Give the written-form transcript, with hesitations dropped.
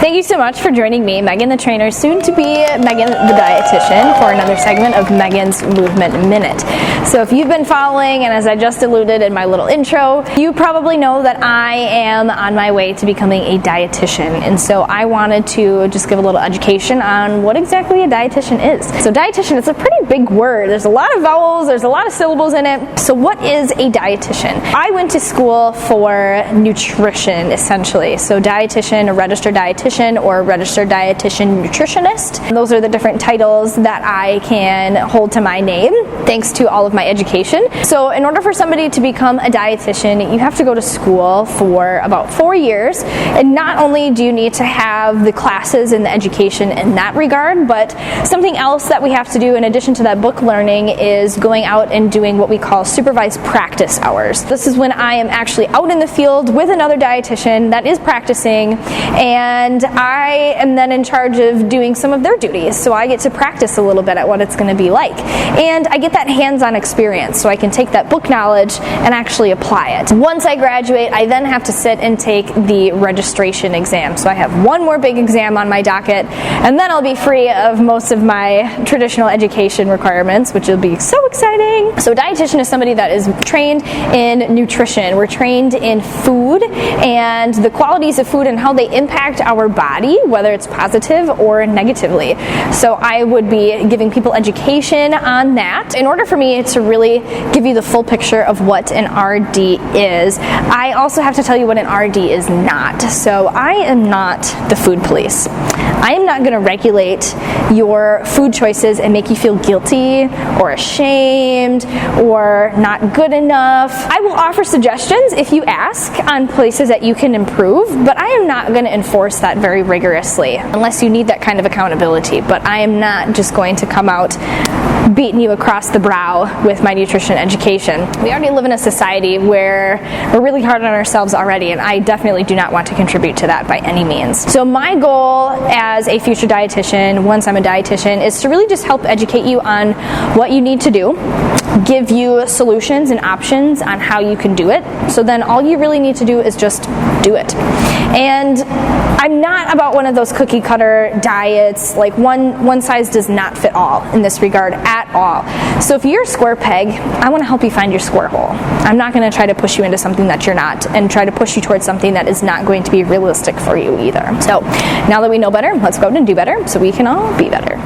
Thank you so much for joining me, Megan the trainer, soon to be Megan the dietitian, for another segment of Megan's Movement Minute. So if you've been following, and as I just alluded in my little intro, you probably know that I am on my way to becoming a dietitian. And so I wanted to just give a little education on what exactly a dietitian is. So dietitian is a pretty big word. There's a lot of vowels, there's a lot of syllables in it. So what is a dietitian? I went to school for nutrition, essentially. So dietitian, a registered dietitian, or a registered dietitian nutritionist. And those are the different titles that I can hold to my name, thanks to all of my education. So in order for somebody to become a dietitian, you have to go to school for about 4 years. And not only do you need to have the classes and the education in that regard, but something else that we have to do in addition to that book learning is going out and doing what we call supervised practice hours. This is when I am actually out in the field with another dietitian that is practicing, and I am then in charge of doing some of their duties. So I get to practice a little bit at what it's going to be like. And I get that hands-on experience, so I can take that book knowledge and actually apply it. Once I graduate, I then have to sit and take the registration exam. So I have one more big exam on my docket, and then I'll be free of most of my traditional education requirements, which will be so exciting. So a dietitian is somebody that is trained in nutrition. We're trained in food and the qualities of food and how they impact our body, whether it's positive or negatively. So I would be giving people education on that. In order for me to really give you the full picture of what an RD is, I also have to tell you what an RD is not. So I am not the food police. I am not going to regulate your food choices and make you feel guilty or ashamed or not good enough. I will offer suggestions if you ask on places that you can improve, but I am not going to enforce that very rigorously unless you need that kind of accountability. But I am not just going to come out beating you across the brow with my nutrition education. We already live in a society where we're really hard on ourselves already, and I definitely do not want to contribute to that by any means. So my goal as a future dietitian, once I'm a dietitian, is to really just help educate you on what you need to do, give you solutions and options on how you can do it. So then all you really need to do is just do it. And I'm not about one of those cookie cutter diets, like one size does not fit all in this regard at all. So if you're a square peg, I want to help you find your square hole. I'm not going to try to push you into something that you're not and try to push you towards something that is not going to be realistic for you either. So now that we know better, let's go out and do better so we can all be better.